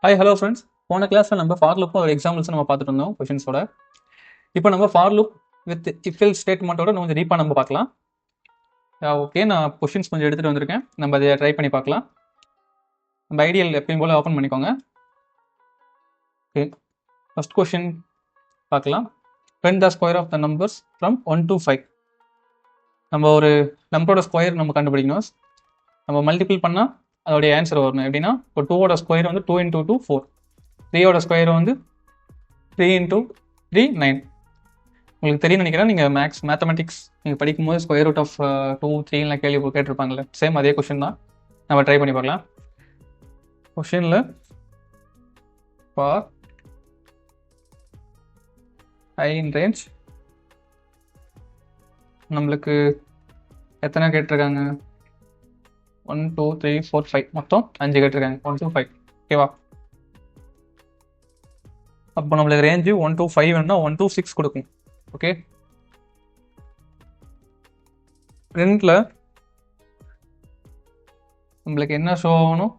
Hi hello friends. போன கிளாஸில் நம்ம ஃபார் லூப்பும் ஒரு எக்ஸாம்பிள்ஸ் நம்ம பார்த்துட்டு இருந்தோம் கொஷின்ஸோட. இப்போ நம்ம ஃபார் லூப் வித் இஃபில் ஸ்டேட்மெண்ட்டோட கொஞ்சம் டீப்பாக நம்ம பார்க்கலாம். ஓகே, நான் கொஷின்ஸ் கொஞ்சம் எடுத்துகிட்டு வந்திருக்கேன். நம்ம அதை ட்ரை பண்ணி பார்க்கலாம். நம்ம ஐடியல் எப்பயும் போல் ஓப்பன் பண்ணிக்கோங்க. ஓகே, ஃபர்ஸ்ட் கொஷின் பார்க்கலாம். when the square of the numbers from 1 to 5. நம்ம ஒரு நம்பரோட ஸ்கொயர் நம்ம கண்டுபிடிக்கணும். நம்ம மல்டிபிள் பண்ணால் அதோடைய ஆன்சர் வரணும். எப்படின்னா இப்போ 2ஓட ஸ்கொயர் வந்து 2 × 2 4, 3ஓட ஸ்கொயர் வந்து 3 × 3 9. உங்களுக்கு தெரியும் நினைக்கிறேன். நீங்கள் மேத்தமெட்டிக்ஸ் நீங்கள் படிக்கும்போது ஸ்கொயர் ரூட் ஆஃப் 2 3 கேள்வி கேட்டிருப்பாங்களே, சேம் அதே கொஷின் தான். நம்ம ட்ரை பண்ணி பார்க்கலாம். கொஷினில் ஃபார் i in range நம்மளுக்கு எத்தனை கேட்டிருக்காங்க? 1 2 3 4 5, மொத்தம் 5 கேட்டிருக்காங்க. 1 to 5. ஓகேவா? அப்போ நம்மளுக்கு ரேஞ்சு 1 to 5 வேணும்னா 1 to 6 கொடுக்கும். ஓகே, பிரிண்ட்ல நம்மளுக்கு என்ன ஷோ ஆகணும்?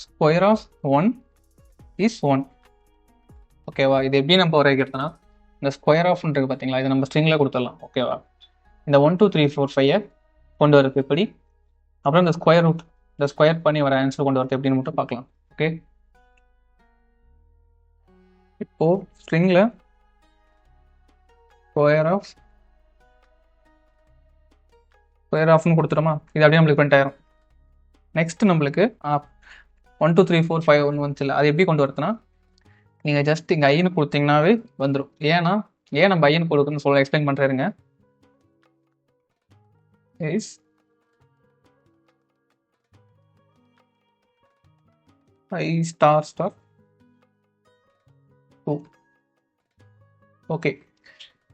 Square of 1 is 1. ஓகேவா? இது எப்படி நம்ம வரைக்கிறதுனா, இந்த ஸ்கொயர் ஆஃப்ன்றது பார்த்தீங்களா, இதை நம்ம ஸ்ட்ரிங்கில் கொடுத்துடலாம். ஓகேவா? இந்த 1 2 3 4 5 கொண்டு வரது எப்படி, அப்புறம் இந்த ஸ்கொயர் ரூட், இந்த ஸ்கொயர் பண்ணி வர ஆன்சர் கொண்டு வரது எப்படின்னு மட்டும் பார்க்கலாம். ஓகே, இப்போ ஸ்ட்ரிங்கில் ஸ்கொயர் ஆஃப்னு கொடுத்துட்டோமா, இது அப்படியே நம்மளுக்கு பிரிண்ட் ஆயிரும். நெக்ஸ்ட் நம்மளுக்கு 1 2 3 4 5 1 வந்துச்சுல, அது எப்படி கொண்டு வரதுனா, நீங்கள் ஜஸ்ட் இங்கே ஐன்னு கொடுத்தீங்கன்னாவே வந்துடும். ஏன் நம்ம ஐன்னு கொடுக்குன்னு சொல்ல எக்ஸ்பிளைன் பண்ணுறேங்க. Is I star 2. ஓகே,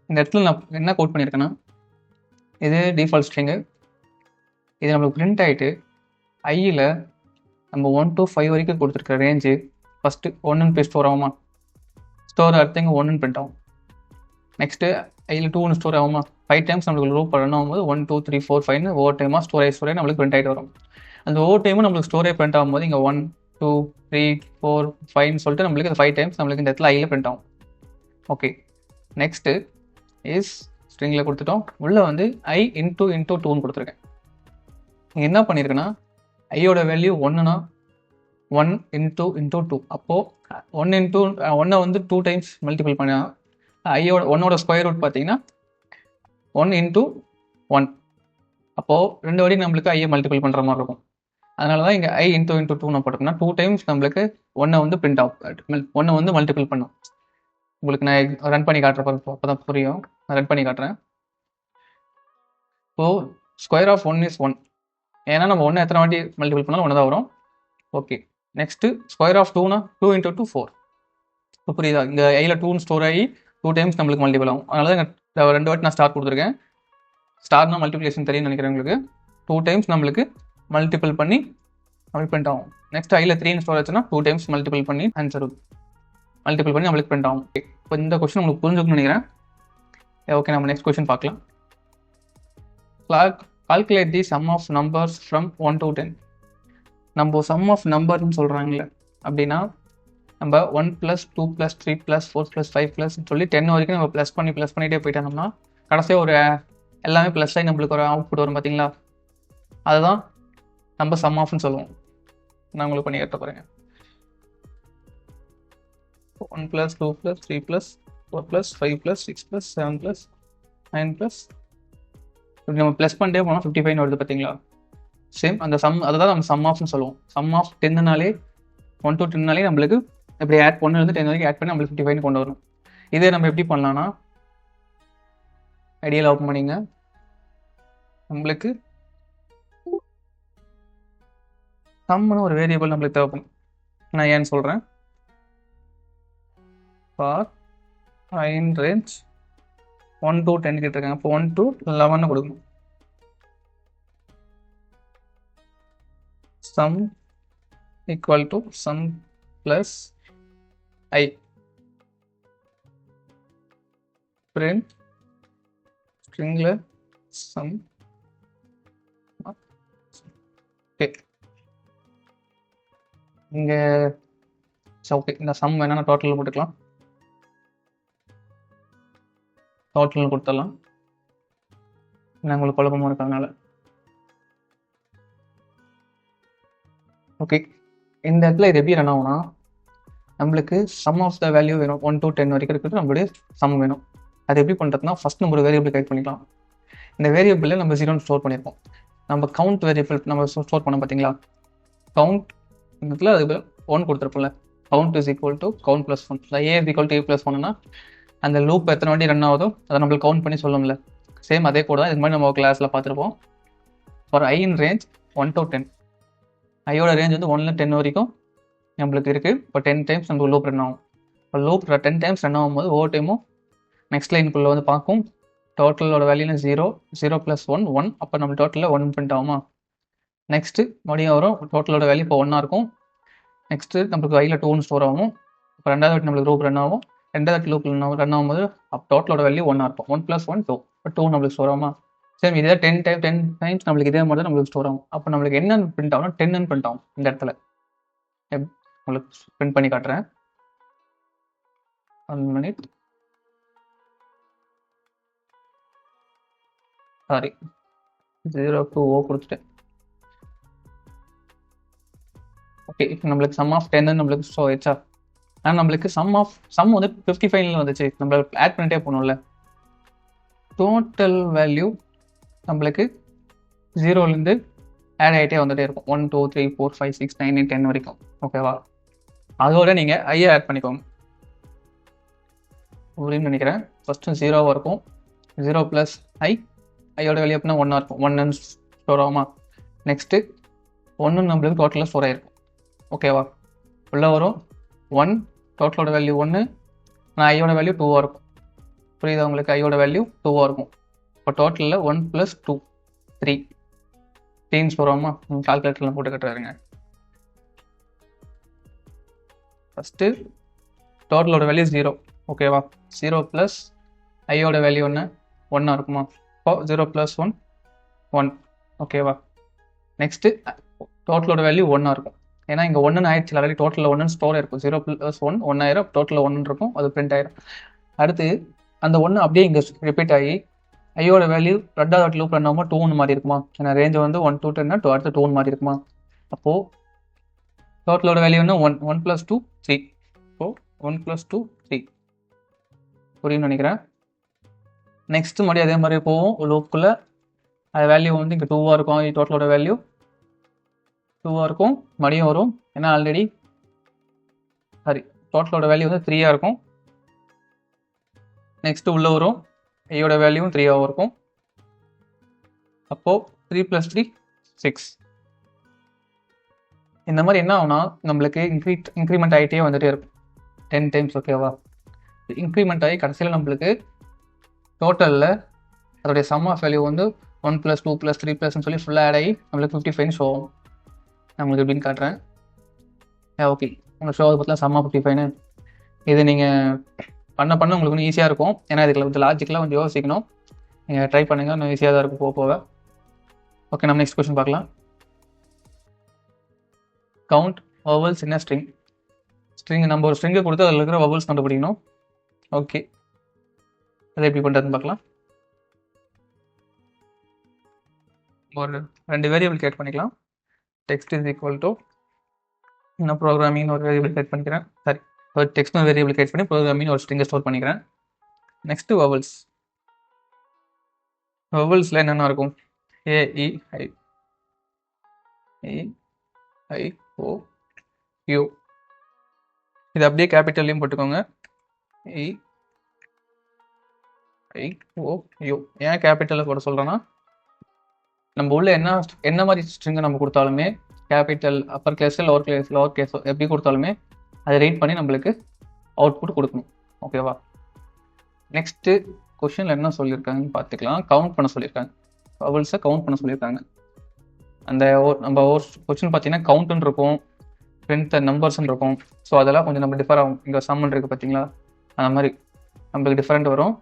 இந்த இடத்துல நான் என்ன கோட் பண்ணியிருக்கேன்னா, இது டிஃபால்ட் ஸ்ட்ரிங்கு. இது நம்மளுக்கு பிரிண்ட் ஆகிட்டு ஐயில் நம்ம 1 to 5 வரைக்கும் கொடுத்துருக்குற ரேஞ்சு ஃபஸ்ட்டு 1ன்னு போய் ஸ்டோர் ஆகுமா, ஸ்டோர் அடுத்து இங்கே 1ன்னு பிரிண்ட் ஆகும். நெக்ஸ்ட்டு ஐயில் 2ன்னு ஸ்டோர் ஆகுமா, 5 டைம்ஸ் நம்மளுக்கு லூப் பண்ணணும் போது 1 2 3 4 5ன்னு ஒவ்வொரு டைமாக ஸ்டோரேஜ் நம்மளுக்கு பிரிண்ட் ஆகிட்டு வரும். அந்த ஒவ்வொரு டைமும் நம்மளுக்கு ஸ்டோரேஜ் பிரிண்ட் ஆகும்போது இங்கே 1 2 3 4 5ன்னு சொல்லிட்டு நம்மளுக்கு இந்த 5 டைம்ஸ் நம்மளுக்கு இந்த இடத்துல ஐயில் பிரிண்ட் ஆகும். ஓகே, நெக்ஸ்ட்டு இஸ் ஸ்ட்ரிங்கில் கொடுத்துட்டோம். உள்ளே வந்து I × 2ன்னு கொடுத்துருக்கேன். நீங்கள் என்ன பண்ணியிருக்கேன்னா, ஐயோட வேல்யூ 1னா 1 × 2. அப்போது 1 × 1 வந்து 2 டைம்ஸ் மல்டிபிள் பண்ண ஐயோட 1ஓட ஸ்கொயர் ரூட் பார்த்தீங்கன்னா 1 × 1. அப்போது 2 வாட்டி நம்மளுக்கு ஐயை மல்டிபிள் பண்ணுற மாதிரி இருக்கும். அதனால தான் இங்கே I × 2 போட்டோம்னா 2 டைம்ஸ் நம்மளுக்கு 1 வந்து பிரிண்ட் ஆகும், 1 வந்து மல்டிபிள் பண்ணும். உங்களுக்கு நான் ரன் பண்ணி காட்டுறப்ப அப்போ தான் புரியும். நான் ரன் பண்ணி காட்டுறேன். இப்போது ஸ்கொயர் ஆஃப் 1 is 1. ஏன்னா நம்ம 1 எத்தனை வாட்டி மல்டிபிள் பண்ணாலும் 1 தான் வரும். ஓகே, நெக்ஸ்ட்டு ஸ்கொயர் ஆஃப் 2னா 2 × 2 4. இப்போ புரியுதா? இங்கே ஐயில் 2ன்னு ஸ்டோர் ஆகி 2 டைம்ஸ் நம்மளுக்கு மல்டிபிள் ஆகும். அதனால தான் இங்கே 2 வாட்டி நான் ஸ்டார் கொடுத்துருக்கேன். ஸ்டார்னா மல்டிப்ளிகேஷன் தெரியும்னு நினைக்கிறேன் உங்களுக்கு. 2 டைம்ஸ் நம்மளுக்கு மல்டிபிள் பண்ணி நம்மளுக்கு பிரிண்ட் ஆகும். நெக்ஸ்ட் ஐயில் 3ன்னு ஸ்டோர் ஆச்சுன்னா 2 டைம்ஸ் மல்டிபிள் பண்ணி ஆன்சர் மல்டிபிள் பண்ணி நம்மளுக்கு பிரிண்ட் ஆகும். ஓகே, இப்போ இந்த கொஸ்டின் உங்களுக்கு புரிஞ்சுக்கணும்னு நினைக்கிறேன். ஓகே, நம்ம நெக்ஸ்ட் கொஸ்டின் பார்க்கலாம். Calculate the sum of numbers from 1 to 10. நம்ம சம் ஆஃப் நம்பர்னு சொல்கிறாங்களே, அப்படின்னா நம்ம 1 + 2 + 3 + 4 + 5 சொல்லி 10 வரைக்கும் நம்ம ப்ளஸ் பண்ணிகிட்டே போயிட்டோம்னா கடைசியாக ஒரு எல்லாமே ப்ளஸ் ஆகி நம்மளுக்கு ஒரு அவுட்புட் வரும் பார்த்தீங்களா, அதுதான் நம்ம சம் ஆஃப்னு சொல்லுவோம். நான் உங்களுக்கு பண்ணி கேட்ட பாருங்க. 1 + 2 + 3 + 4 + 5 + 6 + 7 + 9 இப்படி நம்ம ப்ளஸ் பண்ணிட்டே போனால் 55 வருது பார்த்தீங்களா. சேம் அந்த சம், அதுதான் நம்ம சம் ஆஃப்னு சொல்லுவோம். சம் ஆஃப் 10னாலே 1 to 10னாலே நம்மளுக்கு இப்படி 1லேருந்து 10 வரைக்கும் ஆட் பண்ணி நம்மளுக்கு 55 கொண்டு வரணும். இதே நம்ம எப்படி பண்ணலான்னா, ஐடியாவில் ஓப்பன் பண்ணிங்க. நம்மளுக்கு சம்னு ஒரு வேரியபிள் நம்மளுக்கு தேவைப்படும். நான் ஏன்னு சொல்கிறேன். For I in range 1 to 10 கேட்டிருக்காங்க. இப்போ 1 to 11 கொடுக்கணும். Sum equal to sum plus I. Print ஸ்ட்ரிங்கில் சம். ஓகே, இங்கே ஓகே, இந்த சம் வேணா நான் டோட்டல் போட்டுக்கலாம். டோட்டல் கொடுத்துடலாம், ஏன்னா உங்களுக்கு குழப்பமாக இருக்கிறதுனால. ஓகே, இந்த இடத்துல இது எப்படி ரன் ஆகும்னா, நம்மளுக்கு சம் ஆஃப் த வேல்யூ வேணும். 1 to 10 வரைக்கும் இருக்கிறது நம்மளுடைய சம் வேணும். அது எப்படி பண்ணுறதுனா, ஃபஸ்ட் நம்ம ஒரு வேரியபிள் கிரியேட் பண்ணிக்கலாம். இந்த வேரியபிளில் நம்ம 0 ஸ்டோர் பண்ணியிருக்கோம். நம்ம கவுண்ட் வேரியபிள் நம்ம ஸ்டோர் பண்ணோம் பார்த்தீங்களா, கவுண்ட் இதில் அது 1 கொடுத்துருப்போம்ல. Count is equal to count plus 1. A is equal to A plus 1னா அந்த லூப் எத்தனை வாட்டி ரன் ஆகுதோ அதை நம்மளுக்கு கவுண்ட் பண்ணி சொல்லும்ல. சேம் அதே கூட தான் இதுக்கு மாதிரி நம்ம கிளாஸில் பார்த்துருப்போம். For I in range 1 to 10, ஐயோட ரேஞ்ச் வந்து 1ல 10 வரைக்கும் நம்மளுக்கு இருக்குது. இப்போ 10 டைம்ஸ் நம்ம லூப் ரன் ஆகும். இப்போ லூப் 10 டைம்ஸ் ரன் ஆகும்போது ஒவ்வொரு டைமும் நெக்ஸ்ட் லைனுக்குள்ளே வந்து பார்க்கும். டோட்டலோட வேல்யூல 0, 0 + 1 1. அப்போ நம்ம டோட்டலில் 1 பிரிண்ட் ஆகுமா. நெக்ஸ்ட்டு மறுபடியும் வரும், டோட்டலோட வேல்யூ இப்போ 1 இருக்கும். நெக்ஸ்ட்டு நம்மளுக்கு ஐயில் 2 ஸ்டோர் ஆகும். இப்போ ரெண்டாவது வாட்டி நம்மளுக்கு லூப் ரன் ஆகும். ரெண்டாவது லூப் ரன் ஆகும்போது அப்போ டோட்டலோட வேல்யூ 1 இருக்கும். 1 + 1 2. இப்போ 2 நம்மளுக்கு ஸ்டோர் ஆகுமா. சரி, இதே 10 டைம்ஸ் நம்மளுக்கு இதே மாதிரி தான் நம்மளுக்கு ஸ்டோர் ஆகும். அப்போ நம்மளுக்கு என்னென்னு பிரிண்ட் ஆகும்னா 10ன்னு பிரிண்ட் ஆகும். இந்த இடத்துல உங்களுக்கு பிரிண்ட் பண்ணி காட்டுறேன். 1 minute. சாரி, 0 to O கொடுத்துட்டேன். ஓகே, இப்போ நம்மளுக்கு சம் ஆஃப் 10 நம்மளுக்கு ஷோ ஆயிடுச்சா. ஆனால் நம்மளுக்கு சம் வந்து 55 வந்துச்சு. நம்ம ஆட் பண்ணிட்டே போகணும்ல. டோட்டல் வேல்யூ நம்மளுக்கு 0லேருந்து ஆட் ஆகிட்டே வந்துட்டே இருக்கும். 1 2 3 4 5 6 9 10 வரைக்கும். ஓகேவா. அதோட நீங்கள் ஐயை ஆட் பண்ணிக்கோங்க அப்படின்னு நினைக்கிறேன். ஃபஸ்ட்டு 0வாக இருக்கும். 0 + I, ஐயோட வேல்யூ அப்படின்னா 1 இருக்கும். 1 ஸ்டோர் ஆகுமா. நெக்ஸ்ட்டு 1 நம்மளுக்கு டோட்டலாக ஸ்டோர் ஆகிருக்கும். ஓகேவா. உள்ள வரும் 1, டோட்டலோட வேல்யூ 1, நான் ஐயோட வேல்யூ 2வாக இருக்கும். புரியுதா உங்களுக்கு. ஐயோட வேல்யூ 2வாக இருக்கும். இப்போ டோட்டலில் 1 + 2 3 3 ஸ்டோர் ஆகுமா. கால்குலேட்டரில் போட்டு கட்டுறாருங்க. First டோட்டலோட value 0. ஓகேவா. 0 + ஐயோட வேல்யூ 1 இருக்குமா. இப்போ 0 + 1 1. ஓகேவா. நெக்ஸ்ட்டு டோட்டலோட வேல்யூ 1 இருக்கும். ஏன்னா இங்கே 1 ஆயிடுச்சு ஆல்ரெடி. டோட்டலில் 1 ஸ்டோர் இருக்கும். 0 + 1 1 ஆயிரும். டோட்டலில் 1 இருக்கும், அது பிரிண்ட் ஆயிரும். அடுத்து அந்த 1 அப்படியே இங்கே ரிப்பீட் ஆகி ஐயோட வேல்யூ ரெண்டாவது வாட்டி லூப் ரன் ஆகும்போது 2 மாதிரி இருக்குமா. ஏன்னா ரேஞ்ச் வந்து 1 to 10 2 அடுத்து 2 மாதிரி இருக்குமா. அப்போது டோட்டலோட வேல்யூ 1 1 + 2 3. இப்போது 1 + 2 3 புரியும்னு நினைக்கிறேன். நெக்ஸ்ட் மறுபடியும் அதே மாதிரி போவோம் லூப்புக்குள்ளே. அது வேல்யூ வந்து இங்கே 2வாக இருக்கும். டோட்டலோட வேல்யூ 2வாக இருக்கும். மறுபடியும் வரும், ஏன்னா ஆல்ரெடி சாரி டோட்டலோட வேல்யூ வந்து 3ஆக இருக்கும். நெக்ஸ்ட்டு உள்ளே வரும், ஐயோட வேல்யூவும் 3ஆகவும் இருக்கும். அப்போது 3 + 3 6. இந்த மாதிரி என்ன ஆகும்னா நம்மளுக்கு இன்க்ரிமெண்ட் ஆகிட்டே வந்துகிட்டே இருக்கும் 10 டைம்ஸ். ஓகேவா. இன்க்ரிமெண்ட் ஆகி கடைசியில் நம்மளுக்கு டோட்டலில் அதோடைய சம் ஆஃப் வேல்யூ வந்து 1 + 2 + 3 + சொல்லி ஃபுல்லாக ஆட் ஆகி நம்மளுக்கு 55 ஷோ ஆகும். நான் உங்களுக்கு எப்படின்னு காட்டுறேன். ஓகே, உங்களுக்கு ஷோ ஆகுது பார்த்தா சம் ஆஃப் 55. இது நீங்கள் பண்ண உங்களுக்கு கொஞ்சம் ஈஸியாக இருக்கும். ஏன்னா இதுக்கு கொஞ்சம் லாஜிக்கலாக கொஞ்சம் யோசிக்கணும். நீங்கள் ட்ரை பண்ணுங்கள், இன்னும் ஈஸியாக தான் இருக்கும் போக. ஓகே, நம்ம நெக்ஸ்ட் கொஸ்டின் பார்க்கலாம். கவுண்ட் வவல்ஸ் இன் அ ஸ்ட்ரிங். நம்ம ஒரு ஸ்ட்ரிங்கை கொடுத்து அதில் இருக்கிற வவல்ஸ் கண்டுபிடிக்கணும். ஓகே, அதை எப்படி பண்ணுறதுன்னு பார்க்கலாம். ஒரு 2 வேரியபிள் கிரியேட் பண்ணிக்கலாம். டெக்ஸ்ட் இஸ் ஈக்குவல் டு நான் ப்ரோக்ராமிங் ஒரு வேரியபிள் கிரியேட் பண்ணிக்கிறேன். சரி, ஒரு டெக்ஸ்ட் வேரியபிள் கிரியேட் பண்ணி ப்ரோக்ராமிங் ஒரு ஸ்ட்ரிங்கை ஸ்டோர் பண்ணிக்கிறேன். Next vowels. வவல்ஸில் என்னென்ன இருக்கும். A E I O U. இது அப்படியே கேபிட்டல்லையும் போட்டுக்கோங்க. E I O U. ஏன் கேபிட்டலில் போட சொல்கிறேன்னா, நம்ம உள்ள என்ன மாதிரி ஸ்ட்ரிங்கை நம்ம கொடுத்தாலுமே capital upper class lower class எப்படி கொடுத்தாலுமே அதை ரீட் பண்ணி நம்மளுக்கு அவுட்புட் கொடுக்கணும். ஓகேவா. நெக்ஸ்ட்டு கொஷினில் என்ன சொல்லியிருக்காங்கன்னு பார்த்துக்கலாம். கவுண்ட் பண்ண சொல்லியிருக்காங்க. வவல்ஸை கவுண்ட் பண்ண சொல்லியிருக்காங்க. அந்த நம்ம கொஸ்டின் பார்த்தீங்கன்னா கவுண்ட்டுன்னு இருக்கும், பிரிண்ட் நம்பர்ஸ்ன்னு இருக்கும். ஸோ அதெல்லாம் கொஞ்சம் நம்ம டிஃபர் ஆகும். இங்கே சம்மன் இருக்குது பார்த்தீங்களா, அந்த மாதிரி நம்மளுக்கு டிஃப்ரெண்ட் வரும்.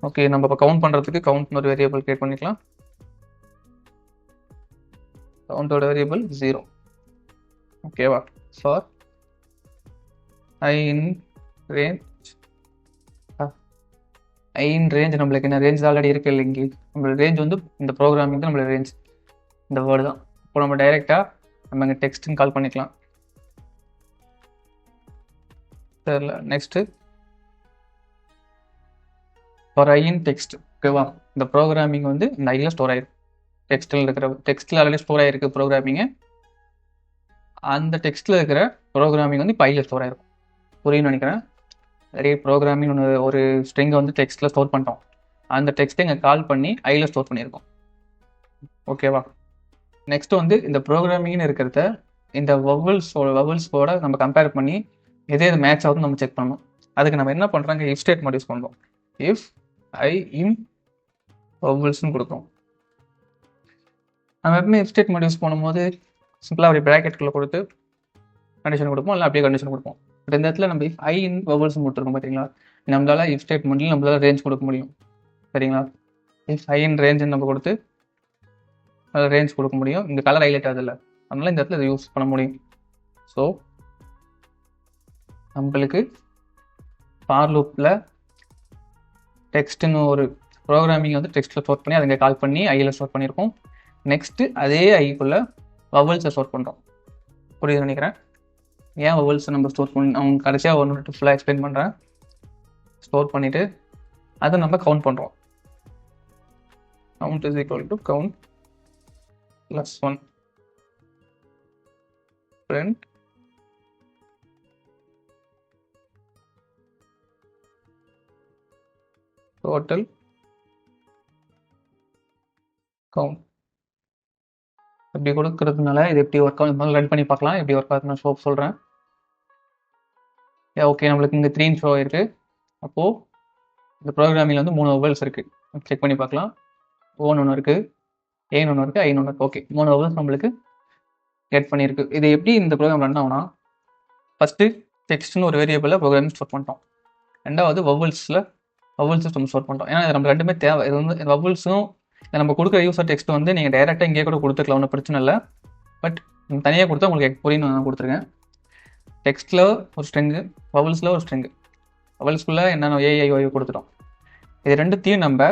ஓகே, நம்ம இப்போ கவுண்ட் பண்ணுறதுக்கு கவுண்ட்னு ஒரு வேரியபிள் கிரியேட் பண்ணிக்கலாம். கவுண்டோட வேரியபிள் 0. ஓகேவா? ஃபார் ஐ இன் ரேஞ்ச் நம்மளுக்கு என்ன ரேஞ்ச் ஆல்ரெடி இருக்கு இல்லைங்க. நம்மளோட ரேஞ்ச் வந்து இந்த ப்ரோக்ராமிங் தான் நம்மளோட ரேஞ்ச், இந்த வேர்டு தான். இப்போ நம்ம டைரெக்டாக நம்ம இங்கே டெக்ஸ்ட்னு கால் பண்ணிக்கலாம். தெரியல. Next for I in text. ஓகேவா? இந்த ப்ரோக்ராமிங் வந்து இந்த ஐயில் ஸ்டோர் ஆயிருக்கு. டெக்ஸ்ட்டில் ஆல்ரெடி ஸ்டோர் ஆகிருக்கு ப்ரோக்ராமிங்கு. அந்த டெக்ஸ்ட்டில் இருக்கிற ப்ரோக்ராமிங் வந்து இப்போ ஐயில் ஸ்டோர் ஆகிருக்கும். புரியும்னு நினைக்கிறேன். நிறைய ப்ரோக்ராமிங் ஒரு ஸ்ட்ரிங்கை வந்து டெக்ஸ்ட்டில் ஸ்டோர் பண்ணிட்டோம். அந்த டெக்ஸ்ட்டை இங்கே கால் பண்ணி ஐயில் ஸ்டோர் பண்ணியிருக்கோம். ஓகேவா? நெக்ஸ்ட்டு வந்து இந்த ப்ரோக்ராமிங்னு இருக்கிறத இந்த வவல்ஸோட நம்ம கம்பேர் பண்ணி எதே மேட்ச் ஆகுதுன்னு நம்ம செக் பண்ணணும். அதுக்கு நம்ம என்ன பண்ணுறாங்க, இஃப் ஸ்டேட்மெண்ட் யூஸ் பண்ணுறோம். இஃப் ஐ இன் வவல்ஸ்னு கொடுக்குறோம். நம்ம எப்பவுமே இஃப் ஸ்டேட்மெண்ட் யூஸ் பண்ணும்போது சிம்பிளாக ஒரு ப்ராக்கெட்டுக்குள்ளே கொடுத்து கண்டிஷன் கொடுப்போம், இல்லை அப்படியே கண்டிஷன் கொடுப்போம். பட் இந்த இடத்துல நம்ம இஃப் ஐ இன் வவல்ஸ் கொடுத்துருக்கோம் பார்த்தீங்களா, நம்மளால் இஃப் ஸ்டேட்மெண்ட்டில் நம்மளால் ரேஞ்ச் கொடுக்க முடியும். சரிங்களா? இஃப் ஐ இன் ரேஞ்சுன்னு நம்ம கொடுத்து அதில் ரேஞ்ச் கொடுக்க முடியும். இந்த கலர் ஹைலைட் ஆகுது இல்லை, அதனால இந்த இடத்துல இதை யூஸ் பண்ண முடியும். ஸோ நம்மளுக்கு ஃபார் லூப்பில் டெக்ஸ்ட்டுன்னு ஒரு ப்ரோக்ராமிங் வந்து டெக்ஸ்ட்டில் ஸ்டோர் பண்ணி அதை கால் பண்ணி ஐயில் ஸ்டோர் பண்ணியிருக்கோம். நெக்ஸ்ட்டு அதே ஐக்குள்ளே வவல்ஸை ஸ்டோர் பண்ணுறோம். புரியுதுன்னு நினைக்கிறேன். ஏன் வவல்ஸை நம்ம ஸ்டோர் பண்ணி அவங்க கடைசியாக 1 2 ஃபுல்லாக எக்ஸ்பிளைன் பண்ணுறேன். ஸ்டோர் பண்ணிவிட்டு அதை நம்ம கவுண்ட் பண்ணுறோம். Count is equal to count +1 print total count. இப்படி கொடுக்கறதுனால இது எப்படி ஒர்க் ஆகும் ரன் பண்ணி பார்க்கலாம். எப்படி ஒர்க் ஆகுது நான் சொல்கிறேன். ஓகே, நம்மளுக்கு இங்கே 3 ஷோ இருக்குது. அப்போது இந்த ப்ரோக்ராமிங்கில் வந்து 3 வவல்ஸ் இருக்குது. செக் பண்ணி பார்க்கலாம். ஓன் ஒன்று இருக்குது, ஏன் ஒன்று இருக்குது, ஐன் ஒன்று இருக்குது. ஓகே, 3 வவல்ஸ் நம்மளுக்கு கெட் பண்ணியிருக்கு. இது எப்படி இந்த ப்ரோக்ராம் ரன் ஆகுனா, ஃபஸ்ட்டு டெக்ஸ்ட்னு ஒரு வேரியபிளில் ப்ரோக்ராமிங் ஸ்டோர் பண்ணிட்டோம். ரெண்டாவது வவல்ஸ் நம்ம ஸ்டோர் பண்ணிட்டோம். ஏன்னா இது நம்ம ரெண்டுமே தேவை. இது வந்து வவல்ஸும் நம்ம கொடுக்குற யூசர் டெக்ஸ்ட் வந்து நீங்கள் டைரெக்டாக இங்கே கூட கொடுத்துக்கலாம், ஒன்றும் பிரச்சனை இல்லை. பட் தனியாக கொடுத்தா உங்களுக்கு புரியும். நான் கொடுத்துருக்கேன். டெக்ஸ்ட்டில் ஒரு ஸ்ட்ரிங்கு, வவல்ஸில் ஒரு ஸ்ட்ரிங்கு. வவல்ஸ்குள்ளே என்னென்ன ஏஐஓ கொடுத்துட்டோம். இது ரெண்டுத்தையும் நம்ம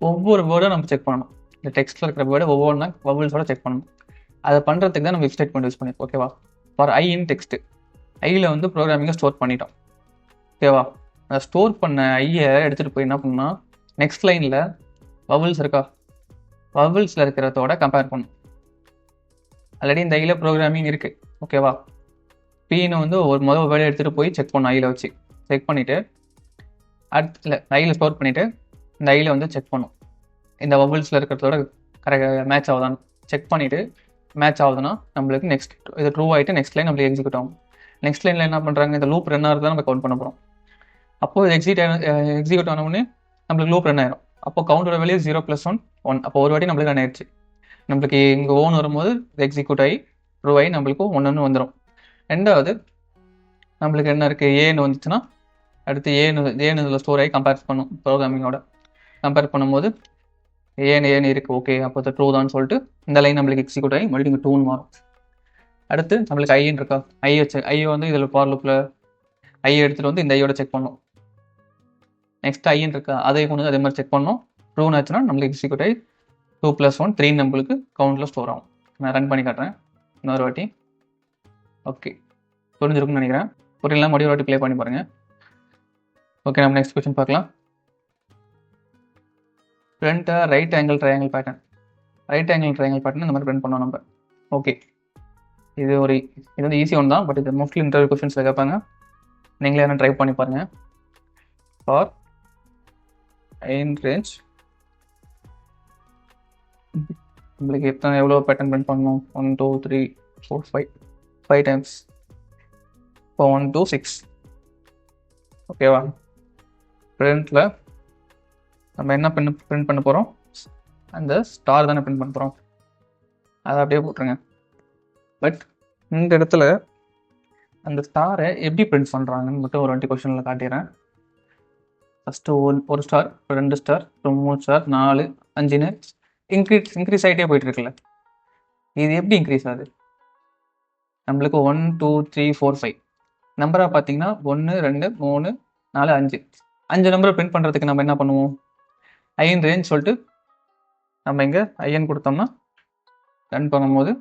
ஒவ்வொரு வேர்டும் நம்ம செக் பண்ணணும். இந்த டெக்ஸ்ட்டில் இருக்கிற வேர்டு ஒவ்வொன்றா வவல்ஸோட செக் பண்ணணும். அதை பண்ணுறதுக்கு தான் நம்ம இஃப் ஸ்டேட்மெண்ட் யூஸ் பண்ணியிருக்கோம். ஓகேவா? ஃபார் ஐ இன் டெக்ஸ்ட்டு ஐயில் வந்து ப்ரோக்ராமிங்கை ஸ்டோர் பண்ணிட்டோம். ஓகேவா? அதை ஸ்டோர் பண்ண ஐயை எடுத்துகிட்டு போய் என்ன பண்ணால் நெக்ஸ்ட் லைனில் வவல்ஸ் இருக்கா, வவல்ஸில் இருக்கிறதோட கம்பேர் பண்ணும். ஆல்ரெடி இந்த ஐயில் ப்ரோக்ராமிங் இருக்குது. ஓகேவா? பீனை வந்து ஒரு முதல் வேர்டை எடுத்துகிட்டு போய் செக் பண்ணணும். ஐயில் வச்சு செக் பண்ணிவிட்டு அடுத்த ஐயில் ஸ்டோர் பண்ணிவிட்டு இந்த ஐயில் வந்து செக் பண்ணும். இந்த வவல்ஸில் இருக்கிறதோட கரெக்டாக மேட்ச் ஆகுதான்னு செக் பண்ணிவிட்டு மேட்ச் ஆகுதுன்னா நம்மளுக்கு நெக்ஸ்ட் இது ட்ரூ ஆகிட்டு நெக்ஸ்ட் லைன் நம்மளுக்கு எக்ஸிக்யூட் ஆகும். நெக்ஸ்ட் லைனில் என்ன பண்ணுறாங்க, இந்த லூப் ரன் ஆகிறது தான் நம்ம கவுண்ட் பண்ண போகிறோம். அப்போது இது எக்ஸிக்யூட் ஆனவுடனே நம்மளுக்கு லூப் ரன் ஆயிடும். அப்போ கவுண்டோட வேல்யூ 0 + 1 1. அப்போ ஒரு வாட்டி நம்மளுக்கு ரன் ஆயிடுச்சு. நம்மளுக்கு இங்கே ஓன் வரும்போது எக்ஸிக்யூட் ஆகி ட்ரூ ஆகி நம்மளுக்கு 1 வந்துடும். ரெண்டாவது நம்மளுக்கு என்ன இருக்குது, ஏன்னு வந்துச்சுன்னா அடுத்து ஏன்னு இதில் ஸ்டோர் ஆகி கம்பேர் பண்ணும். ப்ரோக்ராமிங்கோட கம்பேர் பண்ணும்போது ஏன்னு இருக்குது. ஓகே, அப்போ அது ட்ரூ தான் சொல்லிட்டு இந்த லைன் நம்மளுக்கு எக்ஸிக்யூட் ஆகி மறுபடியும் இங்கே 2 மாறும். அடுத்து நம்மளுக்கு ஐன்னு இருக்கா, ஐ வந்து இதில் ஃபார் லூப்பில் ஐயை எடுத்துகிட்டு வந்து இந்த ஐயோட செக் பண்ணோம். நெக்ஸ்ட் ஐன்னு இருக்கா, அதை கொண்டு அதே மாதிரி செக் பண்ணோம். ட்ரூன்னு ஆச்சுன்னா நம்மளுக்கு எக்ஸிக்யூட் ஆகி 2 + 1 3 நம்மளுக்கு கவுண்டில் ஸ்டோர் ஆகும். நான் ரன் பண்ணி காட்டுறேன் இன்னொரு வாட்டி. ஓகே, புரிஞ்சிருக்குன்னு நினைக்கிறேன். புரியலாம், மறுபடியும் வாட்டி ப்ளே பண்ணி பாருங்கள். ஓகே, நம்ம நெக்ஸ்ட் கொஸ்டின் பார்க்கலாம். Print right angle triangle pattern. Right angle triangle pattern இந்த மாதிரி பிரிண்ட் பண்ணோம் நம்ம. ஓகே, இது வந்து ஈஸி ஒன்று தான். பட் இது மோஸ்ட்லி இன்டர்வியூ கொஸ்டின்ஸில் கேட்பாங்க. நீங்களே என்ன ட்ரை பண்ணி பாருங்கள். ஃபார் ஐன் ரேஞ்ச் நம்மளுக்கு எவ்வளோ பேட்டர்ன் பிரிண்ட் பண்ணணும், 1 2 3 4 5 டைம்ஸ். இப்போ 1 2 6. ஓகேவா? பிரிண்டில் நம்ம என்ன பிரிண்ட் பண்ண போகிறோம், அந்த ஸ்டார் தானே பிரிண்ட் பண்ண போகிறோம். அதை அப்படியே போட்டுருங்க. பட் இந்த இடத்துல அந்த ஸ்டாரை எப்படி பிரிண்ட் பண்ணுறாங்கன்னு மட்டும் ஒரு 20 கொஸ்டினில் காட்டிடுறேன். ஃபஸ்ட்டு ஒரு ஸ்டார், 2 ஸ்டார், 3 ஸ்டார், 4 5ன்னு இன்க்ரீஸ் ஆகிட்டே போயிட்டு இருக்குல்ல. இது எப்படி இன்க்ரீஸ் ஆகுது? நம்மளுக்கு 1 2 3 4 5 நம்பராக பார்த்தீங்கன்னா 1 2 3 4 5 5 நம்பரை பிரிண்ட் பண்ணுறதுக்கு நம்ம என்ன பண்ணுவோம்? ஐஎன் ரேஞ்ச் சொல்லிட்டு நம்ம இங்கே ஐஎன் கொடுத்தோம்னா ரன் பண்ணும்போது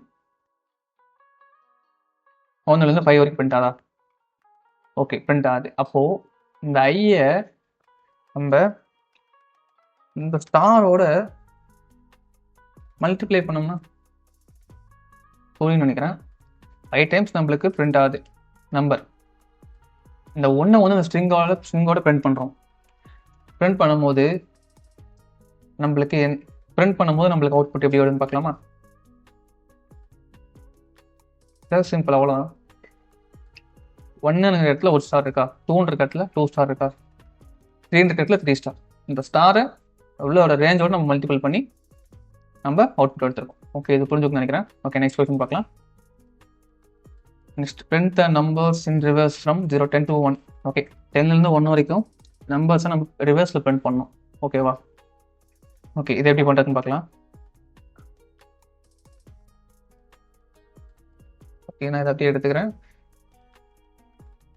1லேருந்து 5 வரைக்கும் பிரிண்ட் ஆதா? ஓகே, பிரிண்ட் ஆகுது. அப்போது இந்த ஐயை நம்ம இந்த ஸ்டாரோட மல்டிப்ளை பண்ணோம்னா புரியும்னு நினைக்கிறேன். 5 டைம்ஸ் நம்மளுக்கு பிரிண்ட் ஆகுது நம்பர். இந்த ஒன்றை வந்து இந்த ஸ்ட்ரிங்கோட பிரிண்ட் பண்ணுறோம். பிரிண்ட் பண்ணும்போது நம்மளுக்கு அவுட்புட் எப்படி வருதுன்னு பார்க்கலாமா? சிம்பிள், அவ்வளோதான். 1ங்கிற இடத்துல 1 ஸ்டார் இருக்கா, 2ன்ற இடத்துல 2 ஸ்டார் இருக்கா, 3ன்ற இடத்துல 3 ஸ்டார். இந்த ஸ்டாரை உள்ளோட ரேஞ்சோட நம்ம மல்டிபிள் பண்ணி நம்ம அவுட்புட் எடுத்துருக்கோம். ஓகே, இது புரிஞ்சுக்கணும்னு நினைக்கிறேன். ஓகே, நெக்ஸ்ட் கொஸ்டின் பார்க்கலாம். Next, print the numbers in reverse from 0 10 to 1. Okay, 10லேருந்து 1 வரைக்கும் நம்பர்ஸை நம்ம ரிவர்ஸில் பிரிண்ட் பண்ணணும். ஓகேவா? ஓகே, இது எப்படி பண்ணுறதுன்னு பார்க்கலாம். ஓகே, நான் இதை அப்படியே எடுத்துக்கிறேன்.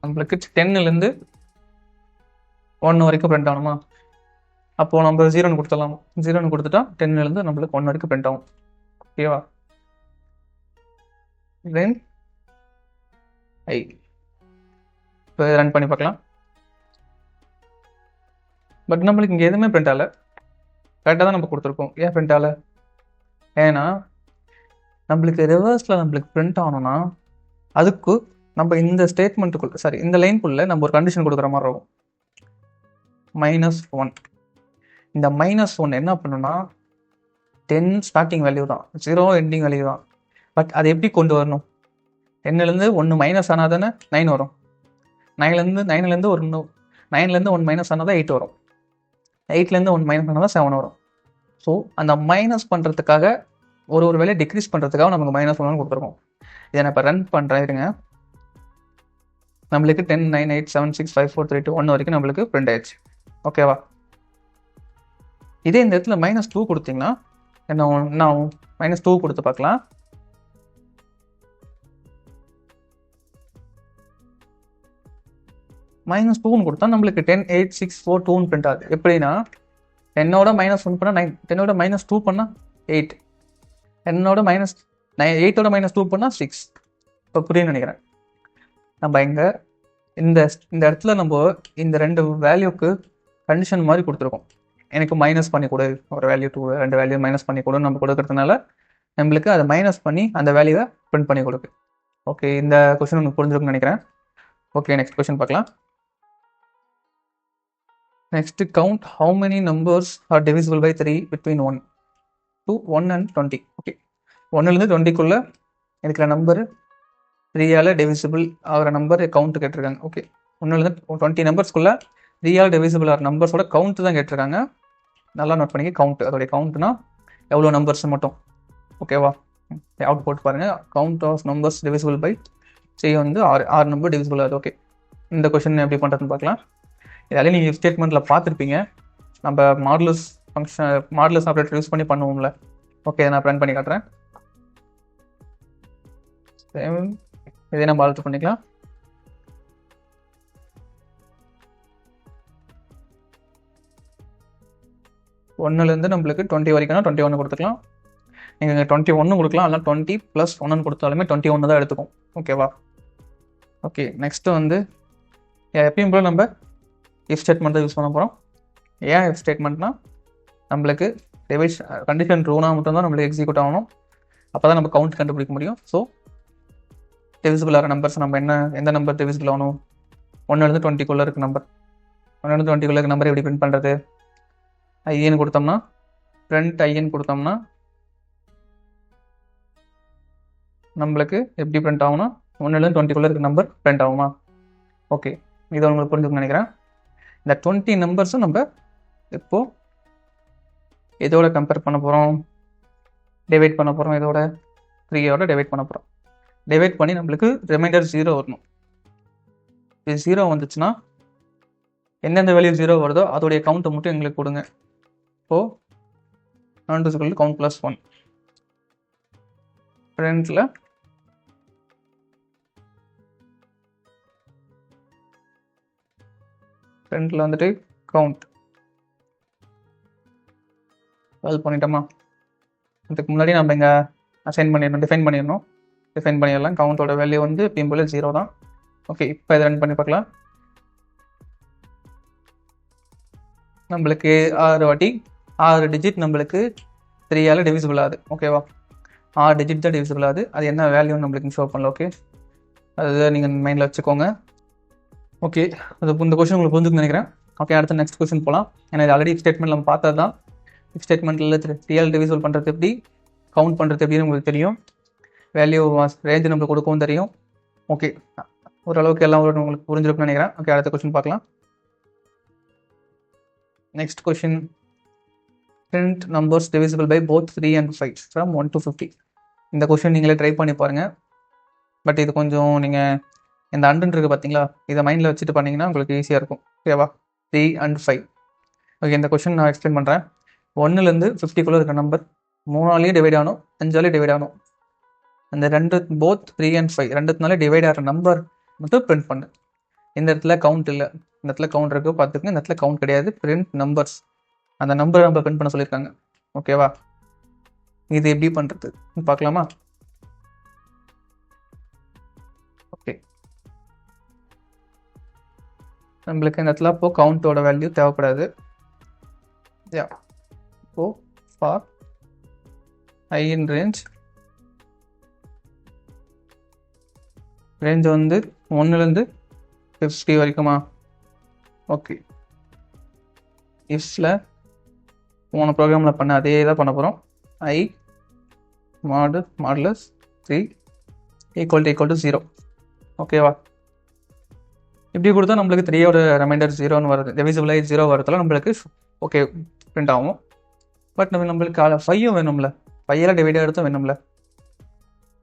நம்மளுக்கு 10லேருந்து 1 வரைக்கும் பிரிண்ட் ஆகணுமா? அப்போது நம்ம 0ன்னு கொடுத்துடலாம். 0ன்னு கொடுத்துட்டா 10லேருந்து நம்மளுக்கு 1 வரைக்கும் பிரிண்ட் ஆகும். ஓகேவா? தென் இப்போ ரன் பண்ணி பார்க்கலாம். பட் நம்மளுக்கு இங்கே எதுவுமே பிரிண்ட் ஆகலை. கரெக்டாக தான் நம்ம கொடுத்துருக்கோம். ஏன் பிரிண்ட் ஆகலை? ஏன்னா நம்மளுக்கு ரிவர்ஸில் நம்மளுக்கு பிரிண்ட் ஆகணும்னா அதுக்கு நம்ம இந்த ஸ்டேட்மெண்ட்டுக்குள்ள இந்த லைனுக்குள்ளே நம்ம ஒரு கண்டிஷன் கொடுக்குற மாதிரி இருக்கும். -1. இந்த -1 என்ன பண்ணுன்னா 10 ஸ்டார்டிங் வேல்யூ தான், 0 எண்டிங் வேல்யூ தான். பட் அதை எப்படி கொண்டு வரணும்? 10லேருந்து 1 மைனஸ் ஆனால் தானே 9 வரும். 9லேருந்து 1 மைனஸ் ஆனால் தான் 8 வரும். 8லேருந்து 1 மைனஸ் ஆனால் தான் 7 வரும். ஸோ அந்த மைனஸ் பண்ணுறதுக்காக ஒரு வேலையை டிக்ரீஸ் பண்ணுறதுக்காக நமக்கு -1 கொடுத்துருக்கோம். இதை நான் இப்போ ரன் பண்ணுறேன். இருங்க, நம்மளுக்கு 10 9 8 7 6 5 4 3 2 1 வரைக்கும் நம்மளுக்கு பிரிண்ட் ஆயிடுச்சு. ஓகேவா? இதே இந்த இடத்துல -2 கொடுத்தீங்கன்னா என்ன ஆகும்? -2 கொடுத்து பார்க்கலாம். -2ன்னு கொடுத்தா நம்மளுக்கு 10 8 6 4 2ன்னு பிரிண்ட் ஆகுது. எப்படின்னா 10ஓட -1 பண்ணால் 9, 10ஓட -2 பண்ணால் 8, 10ஓட -8ஓட -2 பண்ணால் 6. இப்போ புரியுன்னு நினைக்கிறேன். நம்ம இங்கே இந்த இடத்துல நம்ம இந்த 2 வேல்யூக்கு கண்டிஷன் மாதிரி கொடுத்துருக்கோம். எனக்கு மைனஸ் பண்ணி கொடு, ஒரு வேல்யூ 2 2 வேல்யூ மைனஸ் பண்ணி கொடுன்னு நம்ம கொடுக்கறதுனால நம்மளுக்கு அதை மைனஸ் பண்ணி அந்த வேல்யூவை பிரிண்ட் பண்ணி கொடுக்கு. ஓகே, இந்த கொஸ்டின் உங்களுக்கு புரிஞ்சிருக்குன்னு நினைக்கிறேன். ஓகே, நெக்ஸ்ட் கொஸ்டின் பார்க்கலாம். Next, count how many numbers are divisible by 3 between 1 and 20. Okay, 1லேருந்து 20க்குள்ளே இருக்கிற நம்பர் 3ஆல் டிவிசிபிள் ஆகிற நம்பர் கவுண்ட் கேட்டிருக்காங்க. ஓகே, 1லேருந்து 20 நம்பர்ஸ்க்குள்ளே 3ஆல் டிவிசிபிள் ஆகிற நம்பர்ஸோட கவுண்ட் தான் கேட்டிருக்காங்க. நல்லா நோட் பண்ணிக்க, கவுண்ட். அதோடைய கவுண்ட்னா எவ்வளோ நம்பர்ஸ் மட்டும். ஓகேவா? அவுட் போட்டு பாருங்கள். Count of numbers divisible by 3 வந்து 6 நம்பர் டிவிசிபிள் ஆகுது. ஓகே, இந்த கொஸ்டின் எப்படி பண்ணுறதுன்னு பார்க்கலாம். இதாலே நீங்கள் ஸ்டேட்மெண்ட்டில் பார்த்துருப்பீங்க. நம்ம மாடுலஸ் ஆப்ரேட்டர் யூஸ் பண்ணி பண்ணுவோம்ல. ஓகே, நான் ரன் பண்ணி காட்டுறேன். இதே நம்ம ஆல்டர் பண்ணிக்கலாம். ஒன்னுலேருந்து நம்மளுக்கு 20 வரைக்கும்னா 21 கொடுத்துக்கலாம். நீங்கள் 21 கொடுக்கலாம், அதெல்லாம் 20 + 1 கொடுத்தாலுமே 21 தான் எடுத்துக்கும். ஓகேவா? ஓகே, நெக்ஸ்ட்டு வந்து எப்பயும் போல் நம்ம இஃப் ஸ்டேட்மெண்ட் தான் யூஸ் பண்ண போகிறோம். ஏன் இஃப் ஸ்டேட்மெண்ட்னா நம்மளுக்கு கண்டிஷன் ட்ரூனா மட்டும்தான் நம்மளுக்கு எக்ஸிக்யூட் ஆகணும். அப்போ தான் நம்ம கவுண்ட் கண்டுபிடிக்க முடியும். ஸோ டிவிசிபிள் ஆகிற நம்பர்ஸ் நம்ம எந்த நம்பர் டிவிசிபிள் ஆகணும்? 1லேருந்து 20க்குள்ளே இருக்க நம்பர். 1லேருந்து 20க்குள்ளே இருக்க நம்பர் எப்படி பிரிண்ட் பண்ணுறது? ஐஎன் கொடுத்தோம்னா, பிரிண்ட் ஐஎன் கொடுத்தோம்னா நம்மளுக்கு எப்படி பிரிண்ட் ஆகும்னா 1லேருந்து 20க்குள்ளே இருக்க நம்பர் பிரிண்ட் ஆகுமா? ஓகே, இதை உங்களுக்கு புரிஞ்சுக்கணும்னு நினைக்கிறேன். இந்த 20 நம்பர்ஸும் நம்ம இப்போது இதோட கம்பேர் பண்ண போகிறோம், டிவைட் பண்ண போகிறோம். இதோட 3யோட டிவைட் பண்ண போகிறோம். டிவைட் பண்ணி நம்மளுக்கு ரிமைண்டர் 0 வரணும். இது 0 வந்துச்சுன்னா எந்தெந்த வேல்யூ 0 வருதோ அதோடைய கவுண்ட்டை மட்டும் எங்களுக்கு கொடுங்க. இப்போது கவுண்ட் +1 பிரிண்டில் வந்துட்டு கவுண்ட் சால்வ் பண்ணிட்டோமா? இதுக்கு முன்னாடி நம்ம இங்கே டிஃபைன் பண்ணிடலாம். கவுண்டோட வேல்யூ வந்து எப்பயும் போல 0 தான். ஓகே, இப்போ இதை ரன் பண்ணி பார்க்கலாம். நம்மளுக்கு 6 டிஜிட் நம்மளுக்கு 3ஆல் டிவிசிபிள் ஆகுது. ஓகேவா? 6 டிஜிட் தான் டிவிசிபிள் ஆகுது. அது என்ன வேல்யூன்னு நம்மளுக்கு ஷோ பண்ணல. ஓகே, அது நீங்கள் மைண்டில் வச்சுக்கோங்க. ஓகே, அது இந்த கொஸ்டின் உங்களுக்கு புரிஞ்சுன்னு நினைக்கிறேன். ஓகே, அடுத்த நெக்ஸ்ட் கொஸ்டின் போகலாம். ஏன்னா இது ஆல்ரெடி ஸ்டேட்மெண்ட் நம்ம பார்த்தது தான். ஸ்டேட்மெண்ட்டில் 3ஆல் டிவிசிபிள் பண்ணுறது எப்படி, கவுண்ட் பண்ணுறது எப்படின்னு உங்களுக்கு தெரியும். வேல்யூ ரேஞ்சு நம்மளுக்கு கொடுக்கவும் தெரியும். ஓகே, ஓரளவுக்கு எல்லாம் உங்களுக்கு புரிஞ்சிருக்குன்னு நினைக்கிறேன். ஓகே, அடுத்த கொஸ்டின் பார்க்கலாம். Next question, print numbers divisible by both 3 and 5 from 1 to 50. இந்த கொஸ்டின் நீங்களே ட்ரை பண்ணி பாருங்கள். பட் இது கொஞ்சம் நீங்கள் இந்த அண்டன் இருக்குது பார்த்தீங்களா, இதை மைண்டில் வச்சுட்டு பண்ணிங்கன்னா உங்களுக்கு ஈஸியாக இருக்கும். ஓகேவா? 3 and 5. ஓகே, இந்த கொஸ்டின் நான் எக்ஸ்பிளைன் பண்ணுறேன். 1லேருந்து 50 இருக்கிற நம்பர் 3ஆலேயும் டிவைட் ஆகணும், 5ஆலேயும் டிவைட் ஆகணும். அந்த போத் 3 and 5 ரெண்டுத்தினாலே டிவைட் ஆகிற நம்பர் மட்டும் பிரிண்ட் பண்ணு. இந்த இடத்துல கவுண்ட் இல்லை, இந்த இடத்துல கவுண்ட் இருக்குது பார்த்துக்குங்க. இந்த இடத்துல கவுண்ட் கிடையாது, பிரிண்ட் நம்பர்ஸ். அந்த நம்பரை நம்ம பிரிண்ட் பண்ண சொல்லியிருக்காங்க. ஓகேவா? இது எப்படி பண்ணுறது பார்க்கலாமா? ஓகே, நம்மளுக்கு இந்த இடத்துல அப்போது கவுண்டோட வேல்யூ தேவைப்படாது. இப்போ ஃபார் ஐ இன் ரேஞ்ச் வந்து 1லேருந்து 50 வரைக்குமா? ஓகே, இஃப்ல போன ப்ரோக்ராமில் பண்ண அதே தான் பண்ண போகிறோம். I modulus 3 equal to 0. ஓகேவா? இப்படி கொடுத்தா நம்மளுக்கு 3யோட ரிமைண்டர் 0ன்னு வருது, டிவிசிபிள் ஆகி 0 வரதுல நம்மளுக்கு ஓகே பிரிண்ட் ஆகும். பட் நம்மளுக்கு 5ம் வேணும்ல, 5 டிவைட் எடுத்தும் வேணும்ல.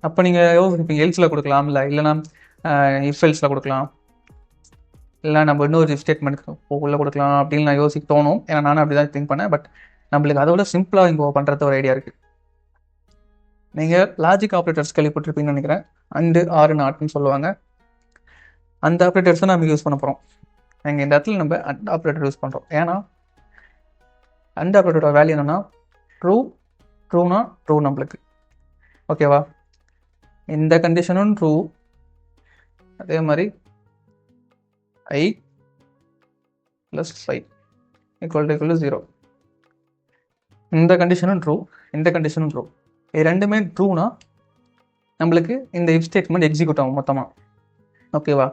அப்போ நீங்கள் எல்ஸில் கொடுக்கலாம்ல, இல்லைனா இஃப் எல்ஸில் கொடுக்கலாம், இல்லை நம்ம இன்னொரு ஸ்டேட்மெண்ட் உள்ளே கொடுக்கலாம் அப்படின்னு நான் யோசிக்க தோணும். ஏன்னா நானும் அப்படி தான் திங்க் பண்ணேன். பட் நம்மளுக்கு அதோட சிம்பிளாக இங்கே பண்ணுறது ஒரு ஐடியா இருக்குது. நீங்கள் லாஜிக் ஆப்ரேட்டர்ஸ் கேள்விப்பட்டிருப்பீங்கன்னு நினைக்கிறேன். அண்டு, ஆர், நாட்னு சொல்லுவாங்க. அந்த ஆப்ரேட்டர்ஸ் தான் நம்ம யூஸ் பண்ண போகிறோம். எங்கள் இந்த இடத்துல நம்ம அண்ட் ஆப்ரேட்டர் யூஸ் பண்ணுறோம். ஏன்னா அண்ட் ஆப்ரேட்டரோட வேல்யூ என்னென்னா ட்ரூனா ட்ரூ நம்மளுக்கு. ஓகேவா? இந்த கண்டிஷனும் ட்ரூ, அதே மாதிரி ஐ ப்ளஸ் 5 ஈக்குவல் டு 0. இந்த கண்டிஷனும் ட்ரூ, இந்த கண்டிஷனும் ட்ரூ. இது ரெண்டுமே ட்ரூனா நம்மளுக்கு இந்த இஃப் ஸ்டேட்மெண்ட் எக்ஸிக்யூட் ஆகும் மொத்தமாக. ஓகேவா?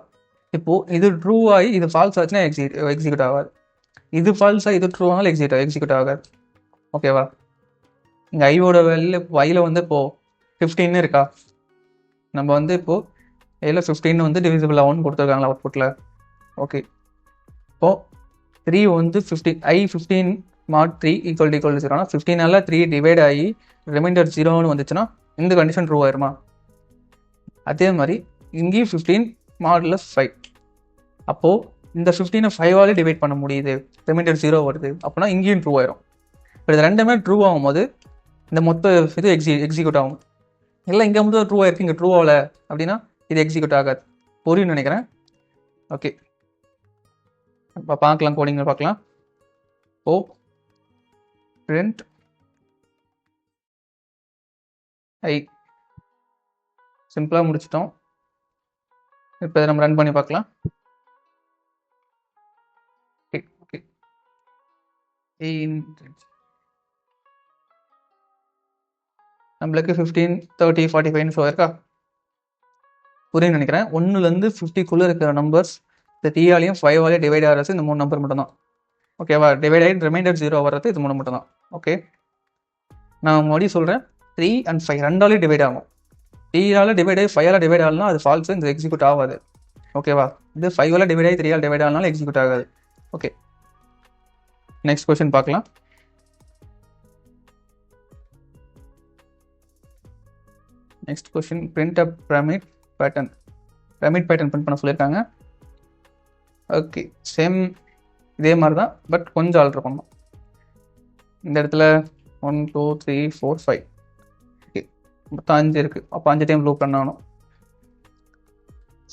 இப்போது இது ட்ரூ ஆகி இது ஃபால்ஸ் ஆச்சுன்னா எக்ஸிக்யூட் ஆகாது. இது ஃபால்ஸாக இது ட்ரூ ஆனாலும் எக்ஸிக்யூட் ஆகாது. ஓகேவா? இங்கே ஐயோட வேல்யூ ஐயில் வந்து இப்போது 15 இருக்கா, நம்ம வந்து இப்போது இதில் 15 வந்து டிவிசிபிள் ஆகும்னு கொடுத்துருக்காங்களா அவுட்புட்டில். ஓகே, இப்போது 3 வந்து 15 mod 3 ஈக்குவல் டு 0. ஆனால் 15ஆல் 3 டிவைட் ஆகி ரிமைண்டர் 0ன்னு வந்துச்சுன்னா இந்த கண்டிஷன் ட்ரூ ஆயிருமா? அதே மாதிரி இங்கேயும் 15 மாடுலஸ் 5. அப்போது இந்த 15 5ஆல் டிவைட் பண்ண முடியுது, ரிமைண்டர் 0 வருது, அப்படின்னா இங்கேயும் ட்ரூ ஆயிரும். இப்போ இது ரெண்டுமே ட்ரூ ஆகும்போது இந்த மொத்த இது எக்ஸிக்யூட் ஆகும். இல்லை இங்கே மட்டும் ட்ரூ ஆயிருக்கு, இங்கே ட்ரூ ஆகல அப்படின்னா இது எக்ஸிக்யூட் ஆகாது. புரியும்னு நினைக்கிறேன். ஓகே, இப்போ பார்க்கலாம், கோடிங்கில் பார்க்கலாம். ஓ print ஐ சிம்பிளாக முடிச்சிட்டோம். இப்போ இதை நம்ம ரன் பண்ணி பார்க்கலாம். ஓகே, நம்மளுக்கு 15, 30, 45 ஷோ இருக்கா? புரியுன்னு நினைக்கிறேன். 1லேருந்து 50 இருக்கிற நம்பர்ஸ் இந்த 3ஆலையும் 5ஆலையும் டிவைட் ஆகிறது இந்த 3 நம்பர் மட்டும்தான். ஓகேவா? டிவைட் ஆகி ரிமைண்டர் 0 வர்றது இது 3 மட்டும்தான். ஓகே, நான் மறுபடியும் சொல்கிறேன். 3 and 5 ரெண்டாலையும் டிவைட் ஆகும். 3ஆல் டிவைட் ஆகி 5ஆல் டிவைட் ஆகலாம், அது ஃபால்ஸ், இந்த எக்ஸிக்யூட் ஆகாது. ஓகேவா? இது 5ஆல் டிவைட் ஆகி 3ஆல் டிவைட் ஆகலாம், எக்ஸிக்யூட் ஆகாது. ஓகே, நெக்ஸ்ட் கொஸ்டின் பார்க்கலாம். நெக்ஸ்ட் கொஸ்டின், பிரிண்ட் அ பிரமிட் பேட்டர்ன் பிரிண்ட் பண்ண சொல்லியிருக்காங்க. ஓகே, சேம் இதே மாதிரி தான், பட் கொஞ்சம் ஆல்ட்ரு பண்ணணும். இந்த இடத்துல 1 2 3 4 5. ஓகே, மொத்தம் 5 இருக்குது. அப்போ 5 டைம் லூப் ரன் ஆகணும்.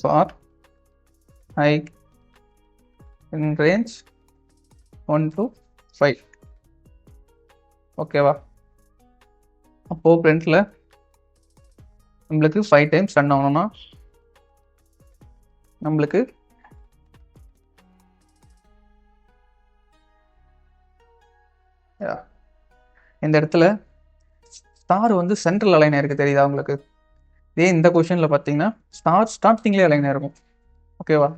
For I in range 1 to 5. ஓகேவா? அப்போது பிரிண்டில் நம்மளுக்கு 5 டைம்ஸ் ரன் ஆகணும்னா நம்மளுக்கு இந்த இடத்துல ஸ்டார் வந்து சென்ட்ரல் அலைன் இருக்குது, தெரியுதா உங்களுக்கு? இதே இந்த கொஷனில் பார்த்தீங்கன்னா ஸ்டார் ஸ்டார்டிங்லேயே அலைன் இருக்கும். ஓகேவா?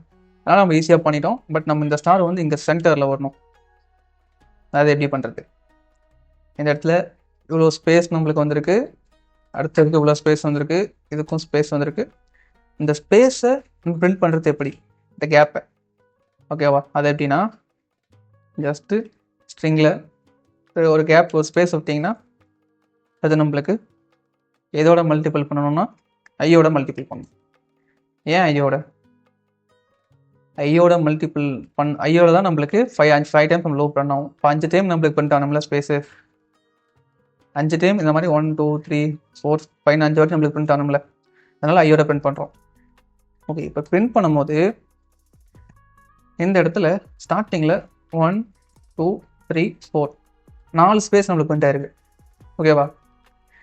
அதனால் நம்ம ஈஸியாக பண்ணிட்டோம். பட் நம்ம இந்த ஸ்டார் வந்து இங்கே சென்டரில் வரணும். அது எப்படி பண்ணுறது? இந்த இடத்துல இவ்வளோ ஸ்பேஸ் நம்மளுக்கு வந்திருக்கு, அடுத்ததுக்கு இவ்வளோ ஸ்பேஸ் வந்திருக்கு, இதுக்கும் ஸ்பேஸ் வந்திருக்கு. இந்த ஸ்பேஸை பிரிண்ட் பண்ணுறது எப்படி? இந்த கேப்பை. ஓகேவா? அது எப்படின்னா ஜஸ்ட்டு ஸ்ட்ரிங்கில் ஒரு கேப் ஒரு ஸ்பேஸ் விட்டிங்கன்னா அது நம்மளுக்கு எதோட மல்டிபிள் பண்ணணும்னா ஐயோட மல்டிபிள் பண்ணணும். ஏன் ஐயோட மல்டிபிள் ஐயோட தான் நம்மளுக்கு 5 டைம் நம்ம லூப் ரன் ஆகும். இப்போ 5 டைம் நம்மளுக்கு பண்ணிட்டோம் நம்மள ஸ்பேஸு 5 டைம் இந்த மாதிரி 1 2 3 4 5 5 வாட்டி நம்மளுக்கு பிரிண்ட் ஆகணும்ல, அதனால் ஐயோட பிரிண்ட் பண்ணுறோம். ஓகே, இப்போ பிரிண்ட் பண்ணும்போது இந்த இடத்துல ஸ்டார்டிங்கில் 1 2 3 4 4 ஸ்பேஸ் நம்மளுக்கு பிரிண்ட் ஆயிருக்கு. ஓகேவா?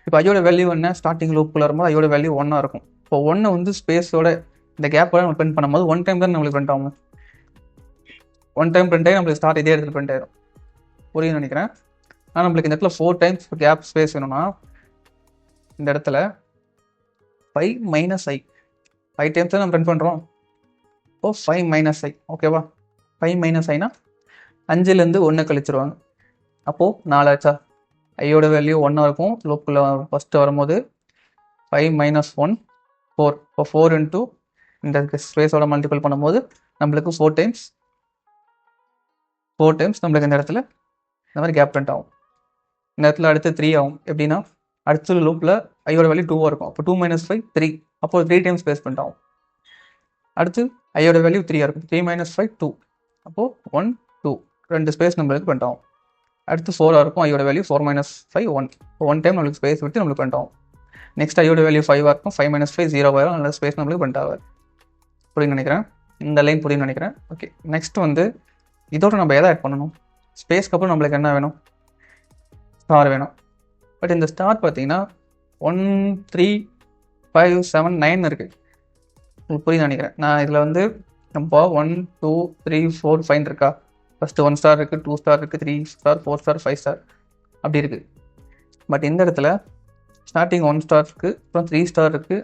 இப்போ ஐயோட வேல்யூ என்ன? ஸ்டார்டிங் லூப்பில் வரும்போது ஐயோட வேல்யூ 1 இருக்கும். இப்போ 1 வந்து ஸ்பேஸோட இந்த கேப்போட நம்ம பிரிண்ட் பண்ணும்போது 1 டைம் தான் நம்மளுக்கு பிரிண்ட் ஆகும். 1 டைம் பிரிண்ட் ஆகி நம்மளுக்கு ஸ்டார்ட் இதே இடத்துல பிரிண்ட் ஆயிரும். புரியுன்னு நினைக்கிறேன். ஆனால் நம்மளுக்கு இந்த இடத்துல 4 டைம்ஸ் கேப் ஸ்பேஸ் வேணும்னா இந்த இடத்துல 5 மைனஸ் ஐ 5 டைம்ஸ் தான் நம்ம பிரிண்ட் பண்ணுறோம். இப்போ 5 மைனஸ் ஐ. ஓகேவா? 5 மைனஸ் ஐனா 5லேருந்து 1 கழிச்சிருவாங்க. அப்போது 4 ஆச்சா? ஐயோட வேல்யூ 1 இருக்கும் லூப்பில் ஃபஸ்ட்டு வரும்போது. 5 மைனஸ் 1 4. இப்போ 4 இன்ட்டு இந்த ஸ்பேஸோட மல்டிபிள் பண்ணும்போது நம்மளுக்கு 4 டைம்ஸ் நம்மளுக்கு இந்த இடத்துல இந்த மாதிரி கேப் பிரிண்ட் ஆகும். இந்த இடத்துல அடுத்து 3 ஆகும். எப்படின்னா அடுத்த லூப்பில் ஐயோட வேல்யூ 2 இருக்கும். அப்போ 2 மைனஸ் 5 3. அப்போது 3 டைம்ஸ் ஸ்பேஸ் பிரிண்ட் ஆகும். அடுத்து ஐயோட வேல்யூ 3 இருக்கும். 3 மைனஸ் 5 2. அப்போது 1 2 2 ஸ்பேஸ் நம்மளுக்கு பிரிண்ட் ஆகும். அடுத்து 4 இருக்கும். ஐயோட வேல்யூ 4 மைனஸ் 5 1. இப்போ 1 டைம் நம்மளுக்கு ஸ்பேஸ் விட்டு நம்மளுக்கு பிரிண்ட் ஆகும். நெக்ஸ்ட் ஐயோட வேல்யூ 5 இருக்கும். 5 மைனஸ் 5 0 ஆயிரும். நல்ல ஸ்பேஸ் நம்மளுக்கு பிரிண்ட் ஆகாது. புரியுன்னு நினைக்கிறேன். இந்த லைன் புரியுன்னு நினைக்கிறேன். ஓகே, நெக்ஸ்ட் வந்து இதோட நம்ம எதை ஆட் பண்ணணும்? ஸ்பேஸ்க்கு அப்புறம் நம்மளுக்கு என்ன வேணும்? ஸ்டார் வேணும். பட் இந்த ஸ்டார் பார்த்தீங்கன்னா 1 3 5 7 9 இருக்குது. உங்களுக்கு புரியுன்னு நினைக்கிறேன். நான் இதில் வந்து நம்ம 1 2 3 4 5 இருக்கா? ஃபஸ்ட்டு 1 ஸ்டார் இருக்குது, 2 ஸ்டார் இருக்குது, 3 ஸ்டார் 4 ஸ்டார் 5 ஸ்டார் அப்படி இருக்குது. பட் இந்த இடத்துல ஸ்டார்டிங் 1 ஸ்டார் இருக்குது, அப்புறம் 3 ஸ்டார் இருக்குது,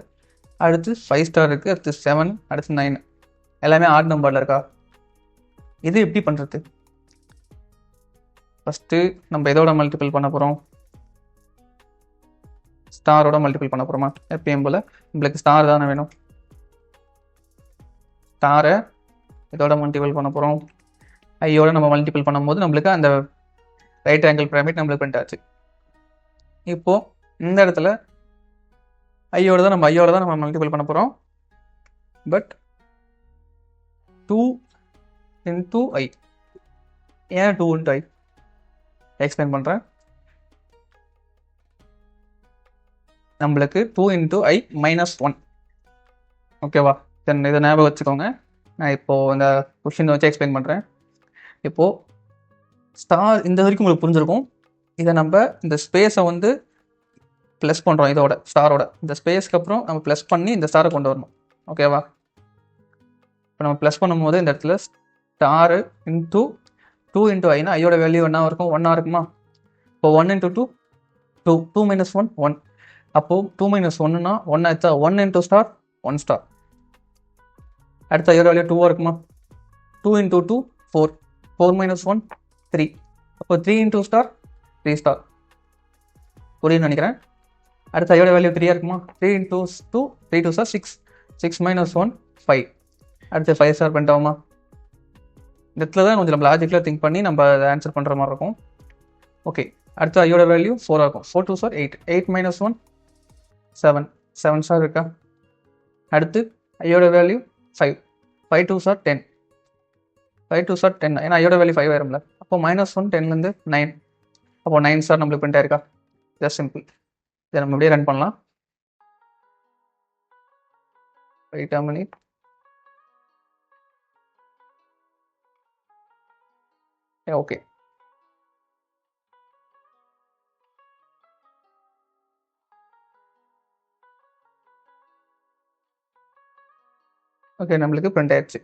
அடுத்து 5 ஸ்டார் இருக்குது, அடுத்து 7, அடுத்து 9 எல்லாமே ஆட் நம்பரில் இருக்கா? இது எப்படி பண்ணுறது? ஃபஸ்ட்டு நம்ம எதோட மல்டிபிள் பண்ண போகிறோம்? ஸ்டாரோட மல்டிபிள் பண்ண போகிறோமா? எப்பயும் போல் நம்மளுக்கு ஸ்டார் தானே வேணும். ஸ்டாரை இதோட மல்டிபிள் பண்ண போகிறோம். ஐயோட நம்ம மல்டிபிள் பண்ணும்போது நம்மளுக்கு அந்த ரைட் ஆங்கிள் பிரமிட் நம்மளுக்கு பிரிண்ட் ஆச்சு. இப்போது இந்த இடத்துல ஐயோட தான் நம்ம மல்டிபிள் பண்ண போகிறோம். பட் 2 இன்ட்டு ஐ. ஏன் 2 இன்ட்டு ஐ? எக்ஸ்பிளைன் பண்ணுறேன். நம்மளுக்கு 2 இன்ட்டு ஐ மைனஸ் 1. ஓகேவா? தென் இதை ஞாபகம் வச்சுக்கோங்க. நான் இப்போது இந்த கொஷின் வச்சு எக்ஸ்பிளைன் பண்ணுறேன். இப்போது ஸ்டார் இந்த வரைக்கும் உங்களுக்கு புரிஞ்சிருக்கும். இதை நம்ம இந்த ஸ்பேஸை வந்து ப்ளஸ் பண்ணுறோம் இதோட ஸ்டாரோட. இந்த ஸ்பேஸ்க்கு அப்புறம் நம்ம ப்ளஸ் பண்ணி இந்த ஸ்டாரை கொண்டு வரணும். ஓகேவா? இப்போ நம்ம ப்ளஸ் பண்ணும்போது இந்த இடத்துல ஸ்டாரு இன்ட்டு 2 இன்ட்டு ஐனா ஐயோட வேல்யூ என்ன இருக்கும்? 1 இருக்குமா? இப்போ 1 இன்ட்டு 2 2 2 மைனஸ் 1 1. அப்போது 2 மைனஸ் 1னா 1 ஆச்சா? 1 இன்ட்டு ஸ்டார் 1 ஸ்டார். அடுத்த ஐயோட வேல்யூ 2 இருக்குமா? 2 இன்ட்டு 2 4. 4 மைனஸ் 1 3. அப்போ 3 இன்ட்டு ஸ்டார் 3 ஸ்டார். புரியுன்னு நினைக்கிறேன். அடுத்த ஐயோட வேல்யூ 3 இருக்குமா? 3 இன்ட்டு 2 3 2 ஸ்டார் 6. 6 மைனஸ் 1 5. அடுத்து 5 ஸ்டார் பண்ணிட்டோமா? இந்த இடத்துல தான் கொஞ்சம் நம்ம லாஜிக்கில் திங்க் பண்ணி நம்ம அதை ஆன்சர் பண்ணுற மாதிரி இருக்கும். ஓகே, அடுத்து ஐயோட வேல்யூ 4 இருக்கும். 4 2 ஸ்டார் 8. 8 மைனஸ் 1 7. 7 ஸ்டார் இருக்கா? அடுத்து ஐயோட வேல்யூ 5. 5 2 ஸ்டார் 10. 5 2 ஸ்டார் 10. ஏன்னா ஐயோட வேல்யூ 5 ஆயிரும்ல. அப்போ மைனஸ் 1 10லேருந்து 9. அப்போ 9 ஸ்டார் நம்மளுக்கு பிரிண்ட் ஆயிருக்கா? Just simple. இதை நம்ம அப்படியே ரன் பண்ணலாம். Wait a minute. Okay. Okay, நம்மளுக்கு பிரிண்ட் ஆயிடுச்சு.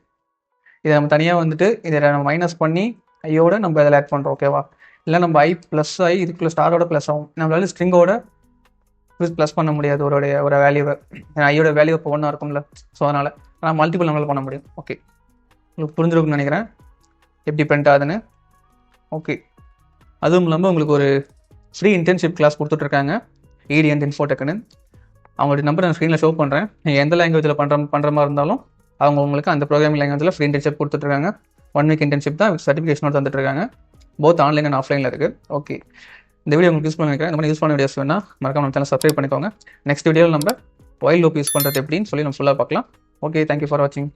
இதை நம்ம தனியாக வந்துட்டு இதை நம்ம மைனஸ் பண்ணி ஐயோட நம்ம இதில் ஆட் பண்ணுறோம். ஓகேவா? இல்லை நம்ம ஐ ப்ளஸ் ஆகி இதுக்குள்ள ஸ்டாரோட ப்ளஸ் ஆகும். நம்மளால ஸ்ட்ரிங்கோட ப்ளஸ் பண்ண முடியாது ஒரு வேல்யூவை. ஐயோட வேல்யூ இப்போ ஒன்றா இருக்கும்ல. ஸோ அதனால் ஆனால் மல்டிபிள் நம்மளால் பண்ண முடியும். ஓகே, உங்களுக்கு புரிஞ்சிருக்குன்னு நினைக்கிறேன் எப்படி பிரிண்ட் ஆகுதுன்னு. ஓகே, அதுவும் இல்லாமல் உங்களுக்கு ஒரு ஃப்ரீ இன்டர்ன்ஷிப் கிளாஸ் கொடுத்துட்ருக்காங்க, EDN இன்ஃபோடெக்னு. அவங்களுடைய நம்பர் நான் ஸ்க்ரீனில் ஷோ பண்ணுறேன். நீங்கள் எந்த லாங்குவேஜில் பண்ணுற மாதிரி இருந்தாலும் அவங்க உங்களுக்கு அந்த ப்ரோக்ராமிங் லாங்குவேஜில் ஃப்ரீ இன்டர்ன்ஷிப் கொடுத்துட்ருக்காங்க. 1 வீக் இன்டர்ன்ஷிப் தான், சர்டிஃபிகேஷனோட தந்துட்டுருக்காங்க. போத் ஆன்லைன் அண்ட் ஆஃப்லைனில் இருக்குது. ஓகே, இந்த வீடியோ உங்களுக்கு யூஸ் பண்ண நினைக்கிறேன். இந்த மாதிரி யூஸ் பண்ண வீடியோஸ் வேணால் மறக்காம நம்ம சேனல் சப்ஸ்கிரைப் பண்ணிக்கோங்க. நெக்ஸ்ட் வீடியோவில் நம்ம ஒயில் லூப் யூஸ் பண்ணுறது எப்படின்னு சொல்லி நம்ம ஃபுல்லாக பார்க்கலாம். ஓகே, தேங்க்யூ ஃபார் வாட்சிங்.